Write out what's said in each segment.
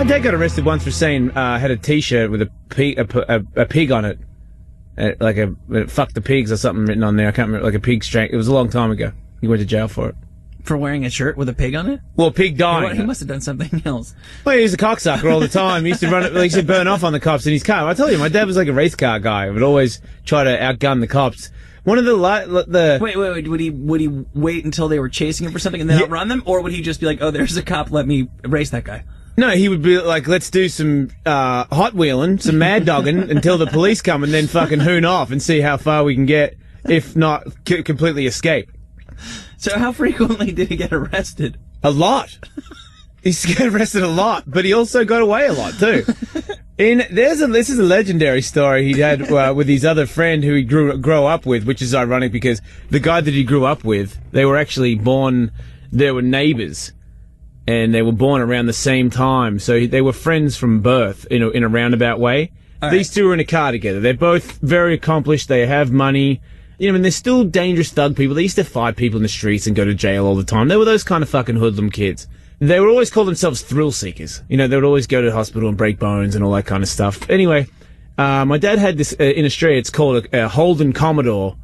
My dad got arrested once for saying had a T-shirt with a pig on it, like a "fuck the pigs" or something written on there. I can't remember, like a pig strank. It was a long time ago. He went to jail for it. For wearing a shirt with a pig on it? Well, a pig dying. He must have done something else. Well, he was a cocksucker all the time. He used to he used to burn off on the cops in his car. I tell you, my dad was like a race car guy. He would always try to outgun the cops. One of the Wait. Would he wait until they were chasing him for something and then outrun them, or would he just be like, "Oh, there's a cop. Let me race that guy"? No, he would be like, "Let's do some hot wheeling, some mad dogging until the police come, and then fucking hoon off and see how far we can get, if not completely escape." So how frequently did he get arrested? A lot. He got arrested a lot, but he also got away a lot too. This is a legendary story he had with his other friend who he grew up with, which is ironic because the guy that he grew up with, they were actually born. They were neighbors, and they were born around the same time, so they were friends from birth in a roundabout way. All These two were in a car together. They're both very accomplished. They have money. You know, and they're still dangerous thug people. They used to fight people in the streets and go to jail all the time. They were those kind of fucking hoodlum kids. They would always call themselves thrill seekers. You know, they would always go to the hospital and break bones and all that kind of stuff. Anyway, my dad had this in Australia. It's called a Holden Commodore.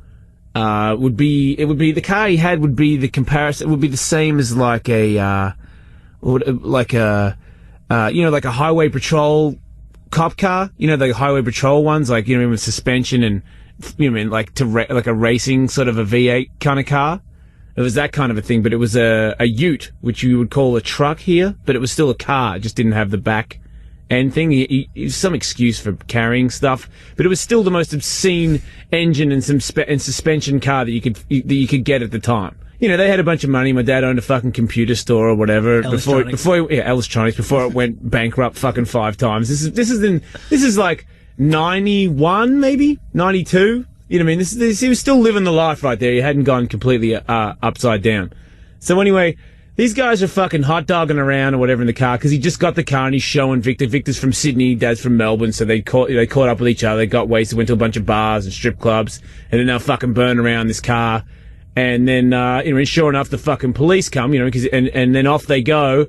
It would be the car he had would be the comparison. It would be the same as like a highway patrol cop car. You know, the highway patrol ones, like, you know, with suspension and, you know, like like a racing sort of a V8 kind of car. It was that kind of a thing, but it was a ute, which you would call a truck here, but it was still a car. It just didn't have the back end thing. It was some excuse for carrying stuff, but it was still the most obscene engine and suspension car that you could get at the time. You know, they had a bunch of money. My dad owned a fucking computer store or whatever Ellis Tronics before it went bankrupt fucking 5 times. This is like 91, maybe 92. You know what I mean? He was still living the life right there. He hadn't gone completely upside down. So anyway, these guys are fucking hot dogging around or whatever in the car because he just got the car and he's showing Victor. Victor's from Sydney, Dad's from Melbourne, so they caught up with each other. They got wasted, went to a bunch of bars and strip clubs, and then they'll fucking burn around this car. And then, sure enough, the fucking police come, you know, and then off they go,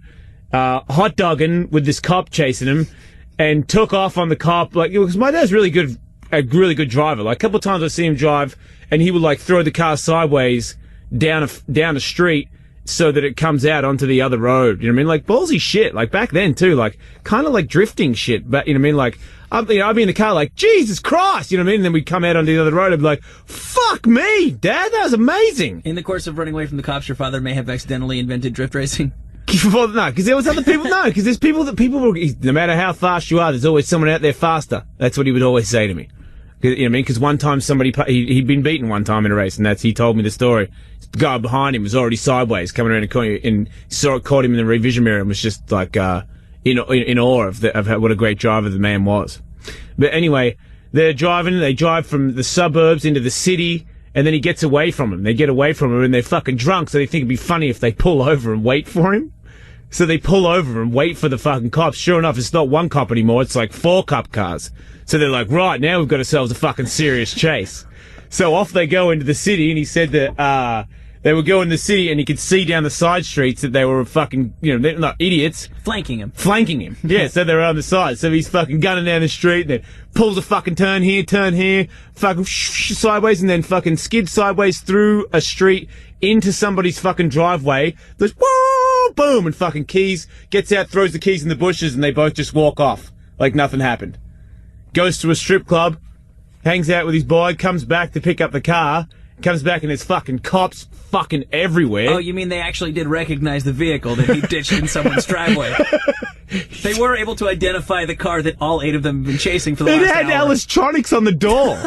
hot dogging with this cop chasing him, and took off on the cop, like, because my dad's a really good driver. Like, a couple of times I see him drive, and he would, like, throw the car sideways down a street so that it comes out onto the other road. You know what I mean? Like, ballsy shit. Like, back then, too. Like, kind of like drifting shit. But, you know what I mean? Like, I'd be in the car like, Jesus Christ! You know what I mean? And then we'd come out onto the other road and be like, fuck me, Dad, that was amazing! In the course of running away from the cops, your father may have accidentally invented drift racing? Well, no, because there was other people. No, because there's people no matter how fast you are, there's always someone out there faster. That's what he would always say to me. You know what I mean? Because one time he'd been beaten one time in a race, and he told me the story. The guy behind him was already sideways, coming around the corner, and caught him in the revision mirror and was just like, in awe of what a great driver the man was. But anyway, they drive from the suburbs into the city, and then he gets away from them. They get away from him, and they're fucking drunk, so they think it'd be funny if they pull over and wait for him. So they pull over and wait for the fucking cops. Sure enough, it's not one cop anymore, it's like 4 cop cars. So they're like, right, now we've got ourselves a fucking serious chase. So off they go into the city, and he said that, they would go in the city, and he could see down the side streets that they were fucking, you know, they're not idiots. Flanking him. Yeah, so they're on the side. So he's fucking gunning down the street, and then pulls a fucking turn here, fucking sideways, and then fucking skids sideways through a street into somebody's fucking driveway. There's whoa, boom, and fucking keys, gets out, throws the keys in the bushes, and they both just walk off like nothing happened. Goes to a strip club, hangs out with his boy, comes back to pick up the car, comes back and there's fucking cops fucking everywhere. Oh, you mean they actually did recognize the vehicle that he ditched in someone's driveway? They were able to identify the car that all 8 of them have been chasing for the last hour. It had Ellis Tronics on the door.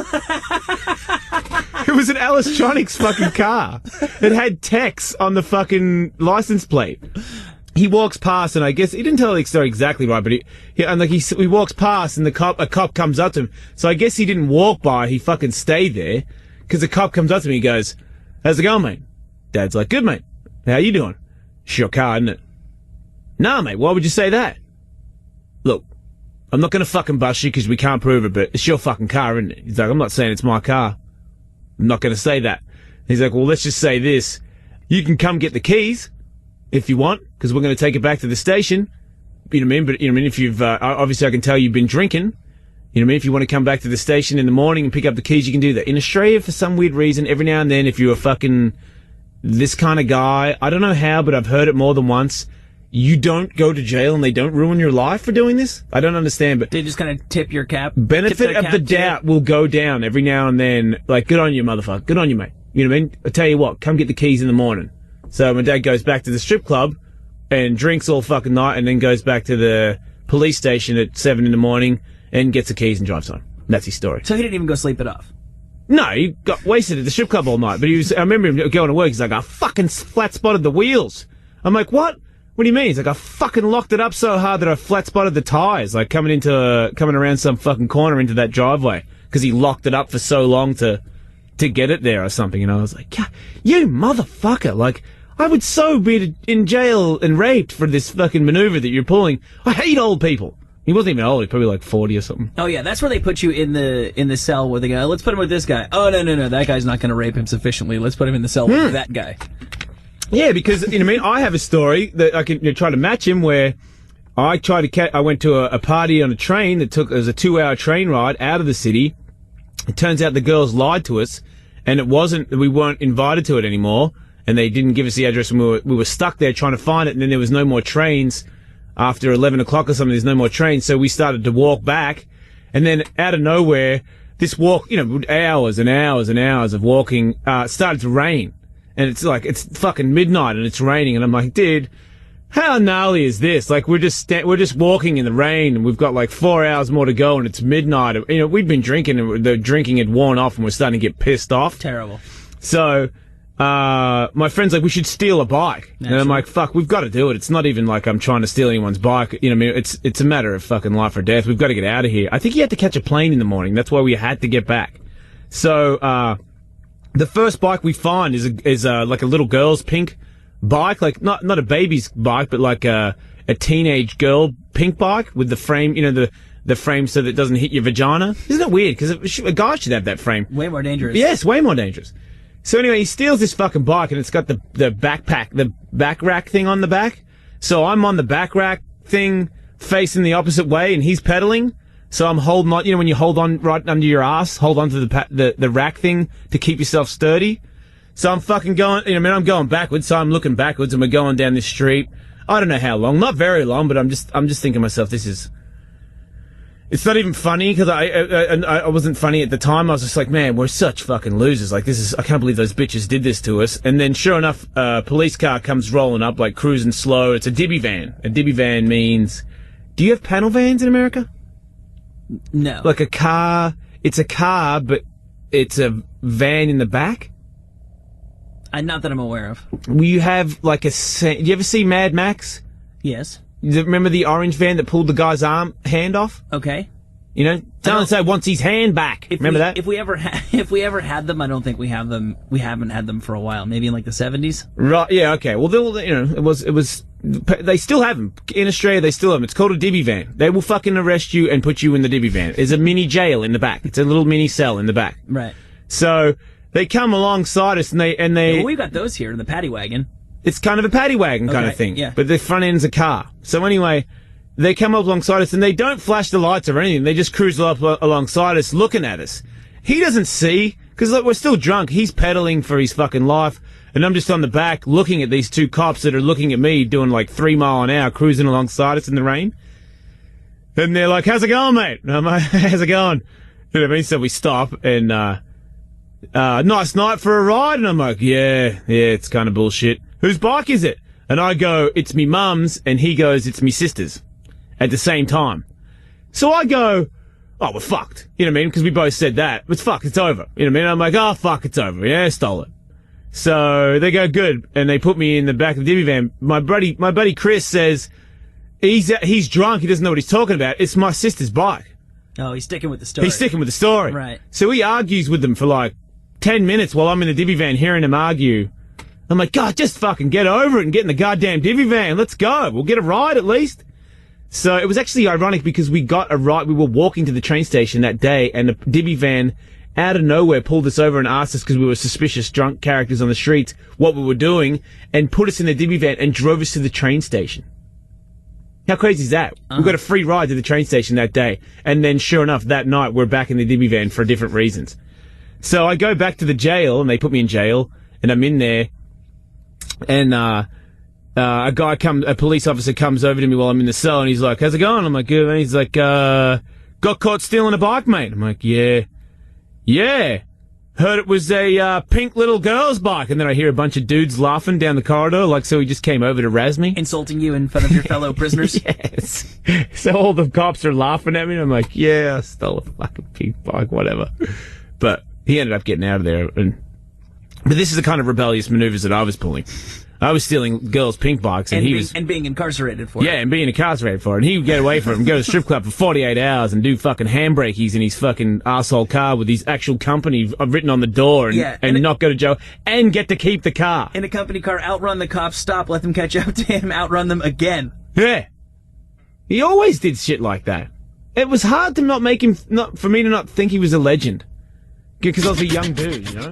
It was an Ellis Tronics fucking car. It had Tex on the fucking license plate. He walks past, and I guess he didn't tell the story exactly right, but he walks past, and a cop comes up to him. So I guess he didn't walk by; he fucking stayed there, because the cop comes up to me. He goes, "How's it going, mate?" Dad's like, "Good, mate. How you doing?" "It's your car, isn't it?" "Nah, mate. Why would you say that?" "Look, I'm not gonna fucking bust you because we can't prove it, but it's your fucking car, isn't it?" He's like, "I'm not saying it's my car. I'm not gonna say that." He's like, "Well, let's just say this: you can come get the keys if you want, because we're going to take it back to the station, you know what I mean? But, you know what I mean? If you've, obviously I can tell you've been drinking. You know what I mean? If you want to come back to the station in the morning and pick up the keys, you can do that. In Australia, for some weird reason, every now and then, if you're a fucking this kind of guy, I don't know how, but I've heard it more than once, you don't go to jail and they don't ruin your life for doing this? I don't understand, but... They just kind of tip your cap? Benefit of the doubt will go down every now and then. Like, good on you, motherfucker. Good on you, mate. You know what I mean? I tell you what, come get the keys in the morning. So my dad goes back to the strip club and drinks all fucking night and then goes back to the police station at 7 in the morning and gets the keys and drives home. That's his story. So he didn't even go sleep it off? No, he got wasted at the strip club all night. But I remember him going to work. He's like, I fucking flat spotted the wheels. I'm like, what? What do you mean? He's like, I fucking locked it up so hard that I flat spotted the tires, like coming around some fucking corner into that driveway. Because he locked it up for so long to get it there or something. And I was like, yeah, you motherfucker. Like, I would so be in jail and raped for this fucking maneuver that you're pulling. I hate old people. He wasn't even old. He was probably like 40 or something. Oh yeah, that's where they put you in the cell where they go, let's put him with this guy. Oh no, that guy's not going to rape him sufficiently. Let's put him in the cell with that guy. Yeah, because you know what I mean. I have a story that I can try to match him where I went to a party on a train that it was a 2-hour train ride out of the city. It turns out the girls lied to us, and we weren't invited to it anymore, and they didn't give us the address, and we were stuck there trying to find it, and then there was no more trains. After 11 o'clock or something, there's no more trains, so we started to walk back, and then out of nowhere, this walk, you know, hours and hours and hours of walking, started to rain. And it's fucking midnight and it's raining, and I'm like, dude, how gnarly is this? Like, we're just walking in the rain, and we've got like 4 hours more to go, and it's midnight. You know, we'd been drinking, and the drinking had worn off, and we're starting to get pissed off. Terrible. So, my friend's like, we should steal a bike. Naturally. And I'm like, fuck, we've got to do it. It's not even like I'm trying to steal anyone's bike. You know what I mean? It's a matter of fucking life or death. We've got to get out of here. I think he had to catch a plane in the morning. That's why we had to get back. So, the first bike we find is like a little girl's pink bike, like not a baby's bike, but like a teenage girl pink bike with the frame, you know, the frame so that it doesn't hit your vagina. Isn't that weird? Because a guy should have that frame. Way more dangerous. Yes, way more dangerous. So anyway, he steals this fucking bike, and it's got the backpack, the back rack thing on the back. So I'm on the back rack thing facing the opposite way, and he's pedaling. So I'm holding on, you know, when you hold on right under your ass, hold on to the rack thing to keep yourself sturdy. So I'm fucking going, you know, I'm going backwards, so I'm looking backwards, and we're going down this street. I don't know how long, not very long, but I'm just thinking to myself, it's not even funny, because I wasn't funny at the time. I was just like, man, we're such fucking losers. Like, I can't believe those bitches did this to us. And then sure enough, a police car comes rolling up, like cruising slow. It's a dibby van. A dibby van means, do you have panel vans in America? No. Like a car, it's a car, but it's a van in the back? Not that I'm aware of. You have like do you ever see Mad Max? Yes. Remember the orange van that pulled the guy's hand off? Okay. You know, so wants his hand back. Remember that? If we ever had them, I don't think we have them. We haven't had them for a while. Maybe in like the 70s. Right. Yeah. Okay. Well, you know, it was. They still have them in Australia. They still have them. It's called a divvy van. They will fucking arrest you and put you in the divvy van. There's a mini jail in the back. It's a little mini cell in the back. Right. So they come alongside us, and they. Yeah, well, we've got those here in the paddy wagon. It's kind of a paddy wagon kind of thing. Yeah. But the front end's a car. So anyway, they come up alongside us, and they don't flash the lights or anything. They just cruise up alongside us, looking at us. He doesn't see, because look, we're still drunk. He's pedaling for his fucking life, and I'm just on the back looking at these two cops that are looking at me doing like 3 mile an hour, cruising alongside us in the rain. And they're like, how's it going, mate? And I'm like, how's it going? You know what I mean? So we stop, and nice night for a ride? And I'm like, yeah, it's kind of bullshit. Whose bike is it? And I go, it's me mum's, and he goes, it's me sister's, at the same time. So I go, oh, we're fucked. You know what I mean? Because we both said that. It's fucked, it's over. You know what I mean? I'm like, oh, fuck, it's over. Yeah, stole it. So they go, good, and they put me in the back of the divvy van. My buddy Chris says, he's drunk, he doesn't know what he's talking about. It's my sister's bike. Oh, he's sticking with the story. He's sticking with the story. Right. So he argues with them for like 10 minutes while I'm in the divvy van hearing him argue. I'm like, God, just fucking get over it and get in the goddamn divvy van. Let's go. We'll get a ride at least. So it was actually ironic because we got a ride. We were walking to the train station that day, and the divvy van out of nowhere pulled us over and asked us, because we were suspicious drunk characters on the streets, what we were doing, and put us in the divvy van and drove us to the train station. How crazy is that? We got a free ride to the train station that day. And then, sure enough, that night, we're back in the divvy van for different reasons. So I go back to the jail, and they put me in jail, and I'm in there, and a police officer comes over to me while I'm in the cell, and he's like, how's it going? I'm like, good. And he's like, got caught stealing a bike, mate. I'm like, yeah. Heard it was a pink little girl's bike. And then I hear a bunch of dudes laughing down the corridor, like, so he just came over to razz me. Insulting you in front of your fellow prisoners? Yes. So all the cops are laughing at me, and I'm like, yeah, I stole a fucking pink bike, whatever. But he ended up getting out of there. But this is the kind of rebellious maneuvers that I was pulling. I was stealing girls' pink bikes, and being incarcerated for it. Yeah, and being incarcerated for it. And he would get away from it and go to the strip club for 48 hours and do fucking handbrakies in his fucking arsehole car with his actual company written on the door and not go to jail and get to keep the car. In a company car, outrun the cops, stop, let them catch up to him, outrun them again. Yeah. He always did shit like that. It was hard to for me to not think he was a legend. Because I was a young dude, you know?